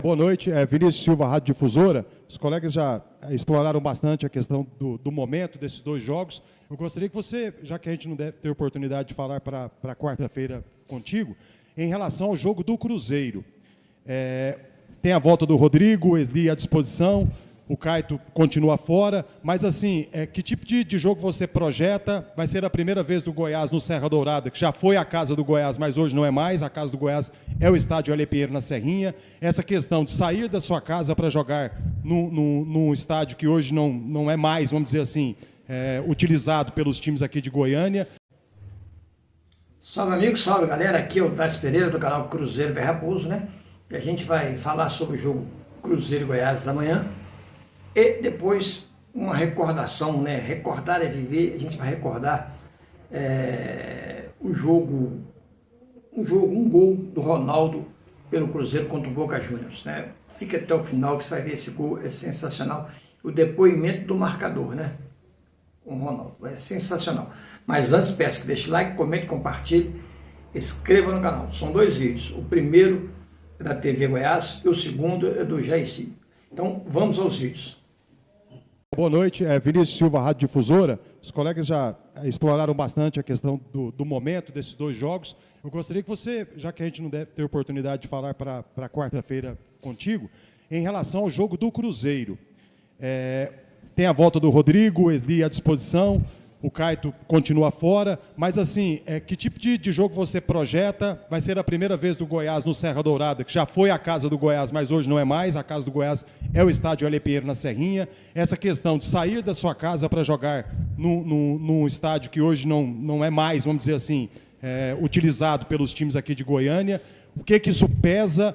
Boa noite, Vinícius Silva, Rádio Difusora. Os colegas já exploraram bastante a questão do momento desses dois jogos. Eu gostaria que você, já que a gente não deve ter oportunidade de falar para quarta-feira contigo, em relação ao jogo do Cruzeiro. Tem a volta do Rodrigo, o Esli à disposição, o Caito continua fora, mas assim, que tipo de jogo você projeta? Vai ser a primeira vez do Goiás no Serra Dourada, que já foi a casa do Goiás, mas hoje não é mais, a casa do Goiás é o estádio Hélio Pinheiro na Serrinha. Essa questão de sair da sua casa para jogar num estádio que hoje não é mais, vamos dizer assim, utilizado pelos times aqui de Goiânia. Salve amigo, salve galera, aqui é o Darcy Pereira do canal Cruzeiro Vem Raposo, né? E a gente vai falar sobre o jogo Cruzeiro e Goiás amanhã. E depois uma recordação, né? Recordar é viver, a gente vai recordar um gol do Ronaldo pelo Cruzeiro contra o Boca Juniors, né? Fica até o final que você vai ver esse gol, é sensacional. O depoimento do marcador, né? Com o Ronaldo, é sensacional. Mas antes, peço que deixe like, comente, compartilhe, inscreva no canal. São dois vídeos, o primeiro é da TV Goiás e o segundo é do Jaici. Então vamos aos vídeos. Boa noite, Vinícius Silva, Rádio Difusora. Os colegas já exploraram bastante a questão do momento desses dois jogos. Eu gostaria que você, já que a gente não deve ter oportunidade de falar para quarta-feira contigo, em relação ao jogo do Cruzeiro. Tem a volta do Rodrigo, o Esli à disposição, o Caito continua fora, mas assim, que tipo de jogo você projeta? Vai ser a primeira vez do Goiás no Serra Dourada, que já foi a casa do Goiás, mas hoje não é mais, a casa do Goiás é o estádio Hélio Pinheiro na Serrinha. Essa questão de sair da sua casa para jogar num estádio que hoje não é mais, vamos dizer assim, utilizado pelos times aqui de Goiânia, o que isso pesa,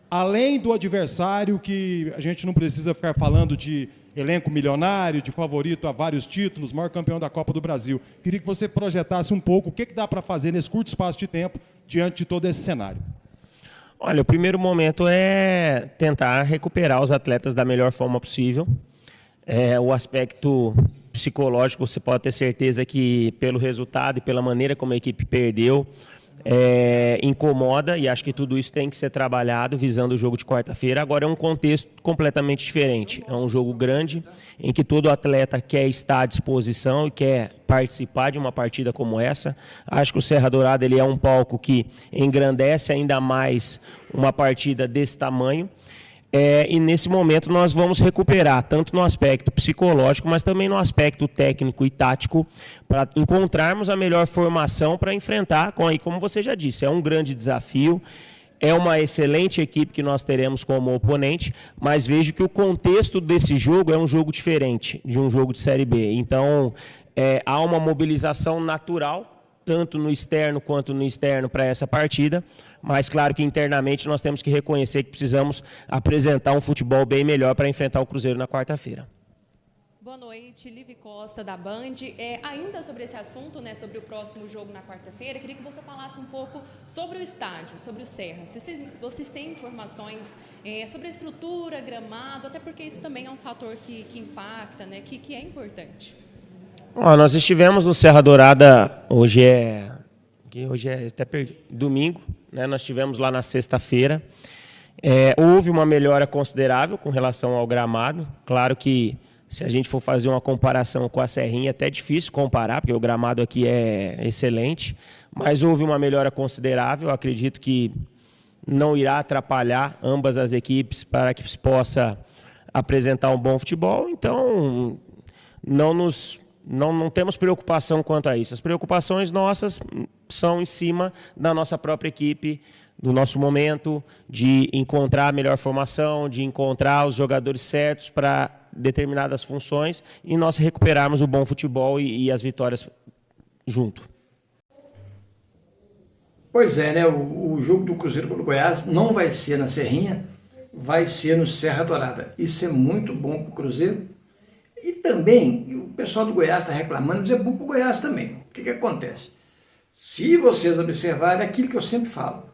além do adversário, que a gente não precisa ficar falando de elenco milionário, de favorito a vários títulos, maior campeão da Copa do Brasil. Queria que você projetasse um pouco o que dá para fazer nesse curto espaço de tempo diante de todo esse cenário. Olha, o primeiro momento é tentar recuperar os atletas da melhor forma possível. O aspecto psicológico, você pode ter certeza que pelo resultado e pela maneira como a equipe perdeu, incomoda, e acho que tudo isso tem que ser trabalhado visando o jogo de quarta-feira. Agora é um contexto completamente diferente, é um jogo grande em que todo atleta quer estar à disposição e quer participar de uma partida como essa. Acho que o Serra Dourada ele é um palco que engrandece ainda mais uma partida desse tamanho. E nesse momento nós vamos recuperar, tanto no aspecto psicológico, mas também no aspecto técnico e tático, para encontrarmos a melhor formação para enfrentar, como você já disse, é um grande desafio, é uma excelente equipe que nós teremos como oponente, mas vejo que o contexto desse jogo é um jogo diferente de um jogo de Série B. Então, há uma mobilização natural, tanto no externo quanto no externo para essa partida, mas claro que internamente nós temos que reconhecer que precisamos apresentar um futebol bem melhor para enfrentar o Cruzeiro na quarta-feira. Boa noite, Livi Costa da Band. Ainda sobre esse assunto, né, sobre o próximo jogo na quarta-feira, queria que você falasse um pouco sobre o estádio, sobre o Serra. Vocês têm informações sobre a estrutura, gramado, até porque isso também é um fator que impacta, né, que é importante. Nós estivemos no Serra Dourada, hoje é até domingo, né? Nós estivemos lá na sexta-feira. Houve uma melhora considerável com relação ao gramado. Claro que se a gente for fazer uma comparação com a Serrinha, é até difícil comparar, porque o gramado aqui é excelente, mas houve uma melhora considerável. Eu acredito que não irá atrapalhar ambas as equipes para que se possa apresentar um bom futebol. Então, não temos preocupação quanto a isso. As preocupações nossas são em cima da nossa própria equipe, do nosso momento, de encontrar a melhor formação, de encontrar os jogadores certos para determinadas funções e nós recuperarmos o bom futebol e as vitórias junto. Pois é, né? O jogo do Cruzeiro contra o Goiás não vai ser na Serrinha, vai ser no Serra Dourada. Isso é muito bom para o Cruzeiro. E também, o pessoal do Goiás está reclamando, mas é bom para o Goiás também. O que acontece? Se vocês observarem, é aquilo que eu sempre falo,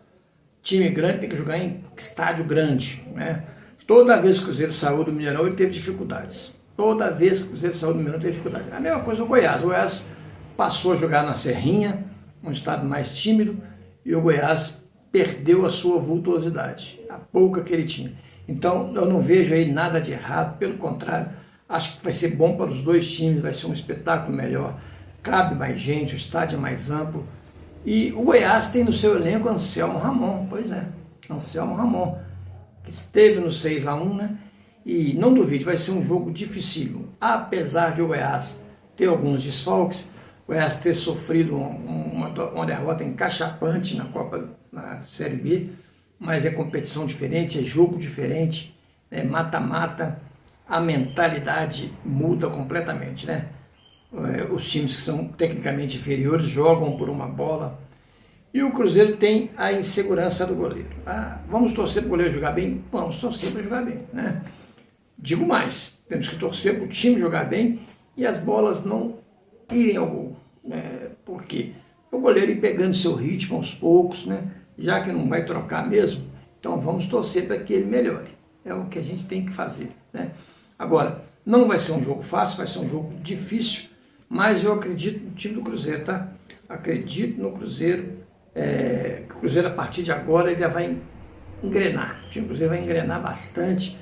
time grande tem que jogar em estádio grande, né? Toda vez que o Cruzeiro saiu do Mineirão, ele teve dificuldades. Toda vez que o Cruzeiro saiu do Mineirão, teve dificuldades. A mesma coisa o Goiás. O Goiás passou a jogar na Serrinha, um estado mais tímido, e o Goiás perdeu a sua vultuosidade, a pouca que ele tinha. Então, eu não vejo aí nada de errado, pelo contrário, acho que vai ser bom para os dois times, vai ser um espetáculo melhor, cabe mais gente, o estádio é mais amplo. E o Goiás tem no seu elenco Anselmo Ramon, pois é, Anselmo Ramon, que esteve no 6-1, né? E não duvide, vai ser um jogo dificílimo. Apesar de o Goiás ter alguns desfalques, o Goiás ter sofrido uma derrota encaixapante na Série B, mas é competição diferente, é jogo diferente, é mata-mata, a mentalidade muda completamente, né? Os times que são tecnicamente inferiores jogam por uma bola. E o Cruzeiro tem a insegurança do goleiro. Vamos torcer para o goleiro jogar bem? Vamos torcer para jogar bem, né? Digo mais, temos que torcer para o time jogar bem e as bolas não irem ao gol. Por quê? O goleiro ir pegando seu ritmo aos poucos, né? Já que não vai trocar mesmo, então vamos torcer para que ele melhore. É o que a gente tem que fazer, né? Agora, não vai ser um jogo fácil, vai ser um jogo difícil, mas eu acredito no time do Cruzeiro, tá? Acredito no Cruzeiro, que o Cruzeiro a partir de agora ele já vai engrenar. O time do Cruzeiro vai engrenar bastante,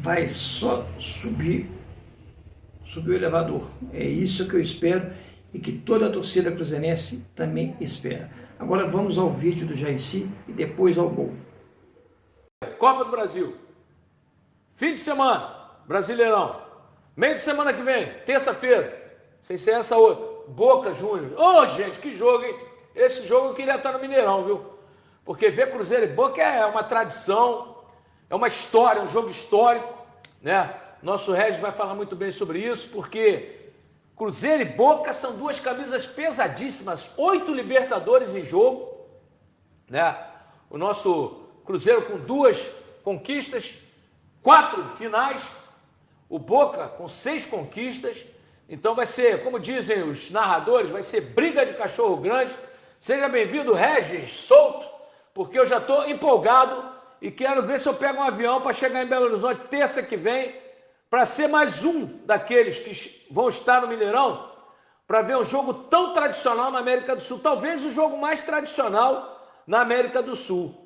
vai só subir o elevador. É isso que eu espero e que toda a torcida cruzeirense também espera. Agora vamos ao vídeo do Jaicy e depois ao gol. Copa do Brasil. Fim de semana, Brasileirão. Meio de semana que vem, terça-feira, sem ser essa outra, Boca Juniors. Ô, gente, que jogo, hein? Esse jogo eu queria estar no Mineirão, viu? Porque ver Cruzeiro e Boca é uma tradição, é uma história, um jogo histórico, né? Nosso Regis vai falar muito bem sobre isso, porque Cruzeiro e Boca são duas camisas pesadíssimas, 8 Libertadores em jogo, né? O nosso Cruzeiro com 2 conquistas, 4 finais, o Boca com 6 conquistas. Então vai ser, como dizem os narradores, vai ser briga de cachorro grande. Seja bem-vindo, Regis Souto, porque eu já estou empolgado e quero ver se eu pego um avião para chegar em Belo Horizonte terça que vem, para ser mais um daqueles que vão estar no Mineirão, para ver um jogo tão tradicional na América do Sul, talvez o jogo mais tradicional na América do Sul.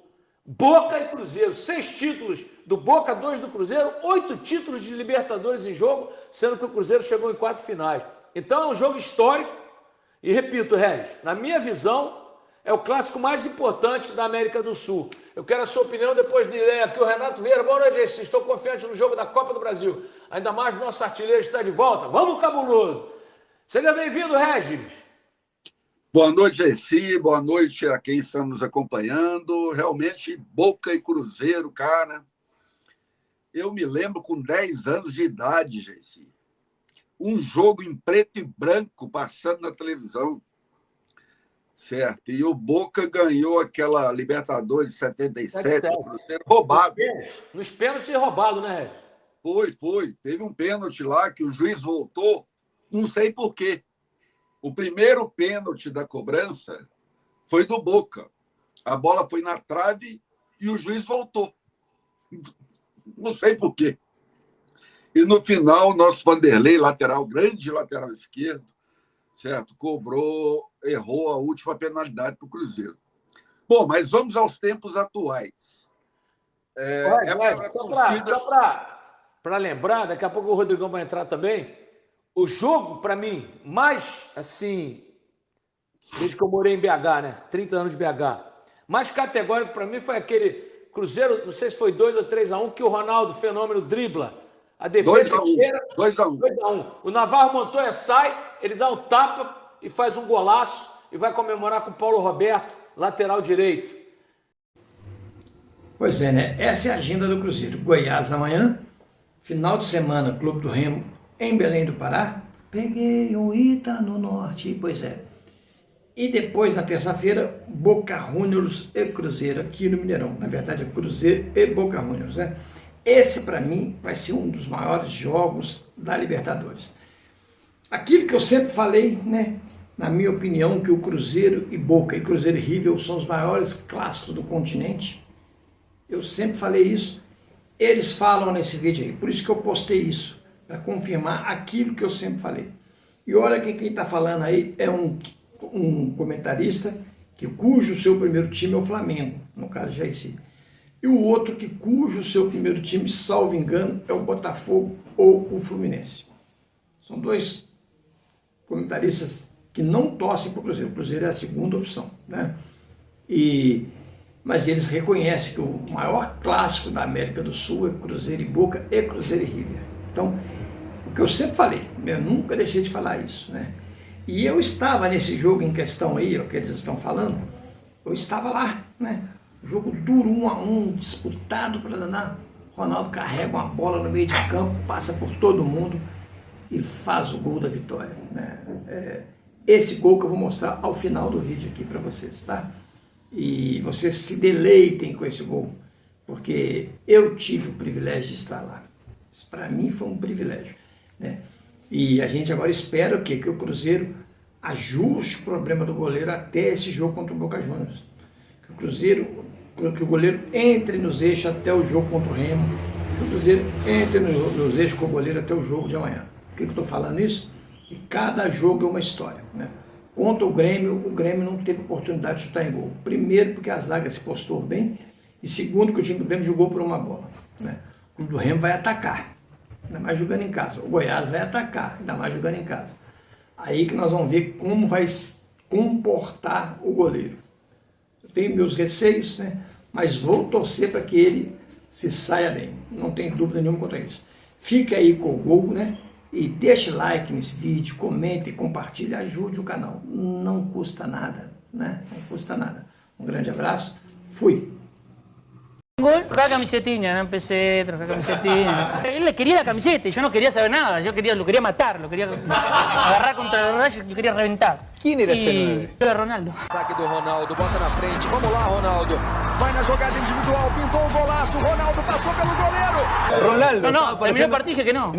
Boca e Cruzeiro, 6 títulos do Boca, 2 do Cruzeiro, 8 títulos de Libertadores em jogo, sendo que o Cruzeiro chegou em 4 finais. Então é um jogo histórico e, repito, Regis, na minha visão, é o clássico mais importante da América do Sul. Eu quero a sua opinião depois de ler aqui o Renato Vieira. Boa noite, Jaicy. Estou confiante no jogo da Copa do Brasil. Ainda mais o nosso artilheiro está de volta. Vamos, cabuloso! Seja bem-vindo, Regis. Boa noite, Jaicy. Boa noite a quem está nos acompanhando. Realmente, Boca e Cruzeiro, cara. Eu me lembro com 10 anos de idade, Jaicy. Um jogo em preto e branco passando na televisão. Certo. E o Boca ganhou aquela Libertadores de 77, o Cruzeiro roubado. Nos pênaltis roubado, né, Regis? Foi. Teve um pênalti lá que o juiz voltou, não sei por quê. O primeiro pênalti da cobrança foi do Boca. A bola foi na trave e o juiz voltou. Não sei por quê. E no final, o nosso Vanderlei, grande lateral esquerdo, certo? Errou a última penalidade para o Cruzeiro. Bom, mas vamos aos tempos atuais. Para lembrar, daqui a pouco o Rodrigão vai entrar também. O jogo, para mim, mais assim, desde que eu morei em BH, né? 30 anos de BH, mais categórico para mim foi aquele Cruzeiro, não sei se foi 2 ou 3-1, que o Ronaldo Fenômeno dribla. A defesa 2-1. O Navarro Montoya sai, ele dá um tapa e faz um golaço e vai comemorar com o Paulo Roberto, lateral direito. Pois é, né? Essa é a agenda do Cruzeiro. Goiás amanhã, final de semana, Clube do Remo em Belém do Pará. Peguei um Ita no norte, pois é. E depois, na terça-feira, Boca Juniors e Cruzeiro aqui no Mineirão. Na verdade, é Cruzeiro e Boca Juniors, né? Esse, para mim, vai ser um dos maiores jogos da Libertadores. Aquilo que eu sempre falei, né? Na minha opinião, que o Cruzeiro e Boca e Cruzeiro e River são os maiores clássicos do continente. Eu sempre falei isso. Eles falam nesse vídeo aí. Por isso que eu postei isso, para confirmar aquilo que eu sempre falei. E olha que quem está falando aí é um comentarista cujo seu primeiro time é o Flamengo, no caso Jaicy. e o outro cujo seu primeiro time, salvo engano, é o Botafogo ou o Fluminense. São dois comentaristas que não torcem para o Cruzeiro. O Cruzeiro é a segunda opção, né? Mas eles reconhecem que o maior clássico da América do Sul é Cruzeiro e Boca e Cruzeiro e River. Então, o que eu sempre falei, eu nunca deixei de falar isso, né? E eu estava nesse jogo em questão aí, ó, que eles estão falando, eu estava lá, né? Jogo duro, 1-1, disputado para danar. Ronaldo carrega uma bola no meio de campo, passa por todo mundo e faz o gol da vitória, né? Esse gol que eu vou mostrar ao final do vídeo aqui para vocês, tá? E vocês se deleitem com esse gol, porque eu tive o privilégio de estar lá. Isso para mim foi um privilégio, né? E a gente agora espera o quê? Que o Cruzeiro ajuste o problema do goleiro até esse jogo contra o Boca Juniors. Que o goleiro entre nos eixos até o jogo contra o Remo, que o Cruzeiro entre nos eixos com o goleiro até o jogo de amanhã. Por que eu estou falando isso? E cada jogo é uma história, né? Contra o Grêmio não teve oportunidade de chutar em gol. Primeiro, porque a zaga se postou bem, e segundo, que o time do Grêmio jogou por uma bola, né? O do Remo vai atacar, ainda mais jogando em casa. O Goiás vai atacar, ainda mais jogando em casa. Aí que nós vamos ver como vai comportar o goleiro. Eu tenho meus receios, né? Mas vou torcer para que ele se saia bem. Não tem dúvida nenhuma quanto a isso. Fica aí com o gol, né? E deixe like nesse vídeo, comente, compartilhe, ajude o canal. Não custa nada, né? Não custa nada. Um grande abraço. Fui. Traje camisetinha, no empecé, traje camisetinha. Él le quería la camiseta y yo no quería saber nada, lo quería matar, lo quería agarrar contra el rayo, yo quería reventar. ¿Quién era ese 9? Era Ronaldo. Ataque do Ronaldo, bota na frente, vamos lá, Ronaldo. Vai na jogada individual, pintou o golaço, Ronaldo passou pelo goleiro. Ronaldo. No, terminó el partido y dije que no.